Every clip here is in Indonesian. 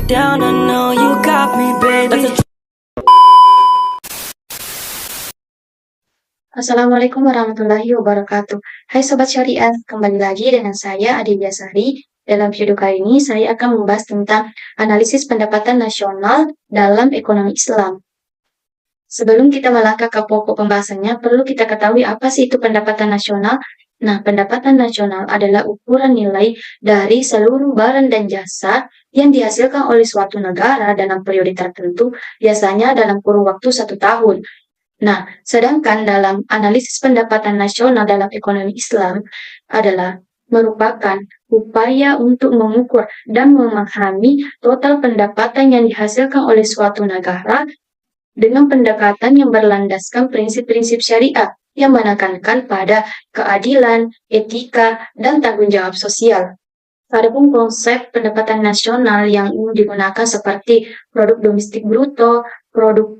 down, I know you got me, baby. Assalamualaikum warahmatullahi wabarakatuh. Hai Sobat Syariah, kembali lagi dengan saya Aditya Sari. Dalam video kali ini saya akan membahas tentang analisis pendapatan nasional dalam ekonomi Islam. Sebelum kita melangkah ke pokok pembahasannya, perlu kita ketahui apa sih itu pendapatan nasional. Nah, pendapatan nasional adalah ukuran nilai dari seluruh barang dan jasa yang dihasilkan oleh suatu negara dalam periode tertentu, biasanya dalam kurun waktu 1 tahun. Nah, sedangkan dalam analisis pendapatan nasional dalam ekonomi Islam adalah merupakan upaya untuk mengukur dan memahami total pendapatan yang dihasilkan oleh suatu negara dengan pendekatan yang berlandaskan prinsip-prinsip syariah yang menekankan pada keadilan, etika, dan tanggung jawab sosial. Adapun konsep pendapatan nasional yang digunakan seperti produk domestik bruto, produk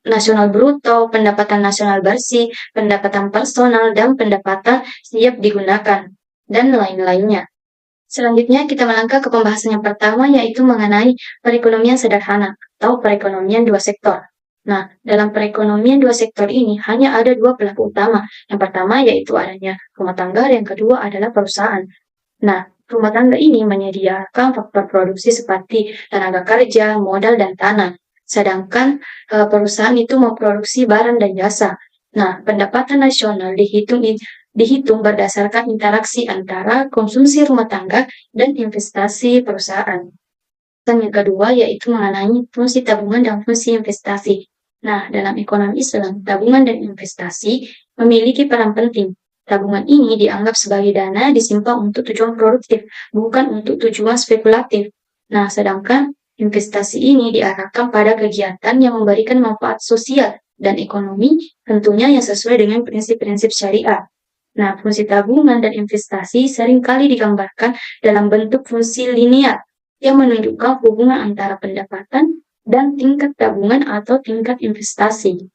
nasional bruto, pendapatan nasional bersih, pendapatan personal, dan pendapatan siap digunakan, dan lain-lainnya. Selanjutnya kita melangkah ke pembahasan yang pertama, yaitu mengenai perekonomian sederhana atau perekonomian dua sektor. Nah, dalam perekonomian dua sektor ini hanya ada dua pelaku utama. Yang pertama yaitu adanya rumah tangga, yang kedua adalah perusahaan. Nah, rumah tangga ini menyediakan faktor produksi seperti tenaga kerja, modal, dan tanah. Sedangkan perusahaan itu memproduksi barang dan jasa. Nah, pendapatan nasional dihitung berdasarkan interaksi antara konsumsi rumah tangga dan investasi perusahaan. Dan yang kedua yaitu mengenai fungsi tabungan dan fungsi investasi. Nah, dalam ekonomi Islam, tabungan dan investasi memiliki peran penting. Tabungan ini dianggap sebagai dana disimpan untuk tujuan produktif, bukan untuk tujuan spekulatif. Nah, sedangkan investasi ini diarahkan pada kegiatan yang memberikan manfaat sosial dan ekonomi, tentunya yang sesuai dengan prinsip-prinsip syariah. Nah, fungsi tabungan dan investasi seringkali digambarkan dalam bentuk fungsi linear yang menunjukkan hubungan antara pendapatan dan tingkat tabungan atau tingkat investasi.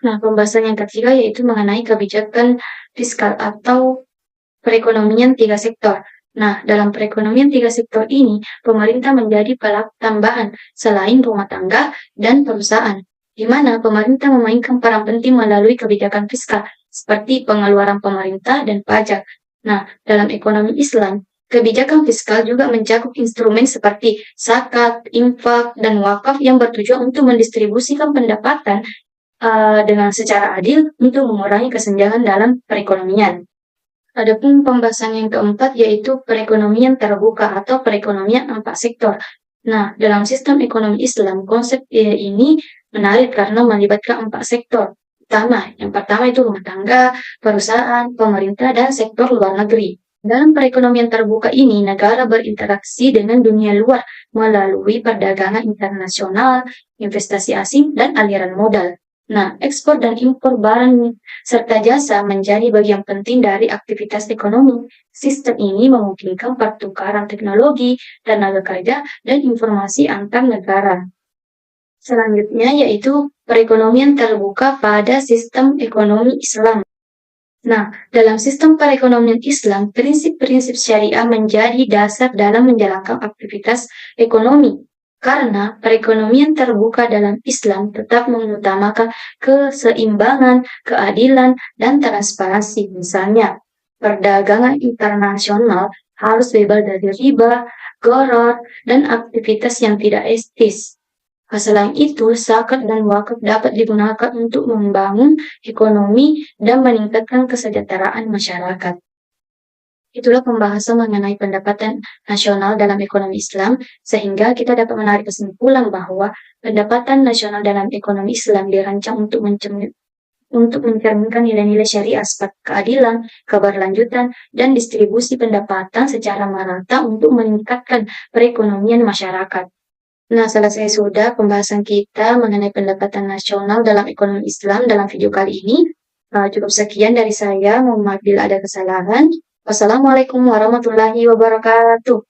Nah, pembahasan yang ketiga yaitu mengenai kebijakan fiskal atau perekonomian tiga sektor. Nah, dalam perekonomian tiga sektor ini, pemerintah menjadi pelaku tambahan selain rumah tangga dan perusahaan, di mana pemerintah memainkan peran penting melalui kebijakan fiskal, seperti pengeluaran pemerintah dan pajak. Nah, dalam ekonomi Islam, kebijakan fiskal juga mencakup instrumen seperti zakat, infak, dan wakaf yang bertujuan untuk mendistribusikan pendapatan dengan secara adil untuk mengurangi kesenjangan dalam perekonomian. Adapun pembahasan yang keempat yaitu perekonomian terbuka atau perekonomian 4 sektor. Nah, dalam sistem ekonomi Islam, konsep ini menarik karena melibatkan 4 sektor utama. Yang pertama itu rumah tangga, perusahaan, pemerintah, dan sektor luar negeri. Dalam perekonomian terbuka ini, negara berinteraksi dengan dunia luar melalui perdagangan internasional, investasi asing, dan aliran modal. Nah, ekspor dan impor barang serta jasa menjadi bagian penting dari aktivitas ekonomi. Sistem ini memungkinkan pertukaran teknologi, tenaga kerja, dan informasi antar negara. Selanjutnya yaitu perekonomian terbuka pada sistem ekonomi Islam. Nah, dalam sistem perekonomian Islam, prinsip-prinsip syariah menjadi dasar dalam menjalankan aktivitas ekonomi. Karena perekonomian terbuka dalam Islam tetap mengutamakan keseimbangan, keadilan, dan transparansi. Misalnya, perdagangan internasional harus bebas dari riba, gharar, dan aktivitas yang tidak etis. Selain itu, zakat dan wakaf dapat digunakan untuk membangun ekonomi dan meningkatkan kesejahteraan masyarakat. Itulah pembahasan mengenai pendapatan nasional dalam ekonomi Islam, sehingga kita dapat menarik kesimpulan bahwa pendapatan nasional dalam ekonomi Islam dirancang untuk mencerminkan nilai-nilai syariah seperti keadilan, keberlanjutan, dan distribusi pendapatan secara merata untuk meningkatkan perekonomian masyarakat. Nah, selesai sudah pembahasan kita mengenai pendapatan nasional dalam ekonomi Islam dalam video kali ini. Cukup sekian dari saya, mohon maaf bila ada kesalahan. Wassalamualaikum warahmatullahi wabarakatuh.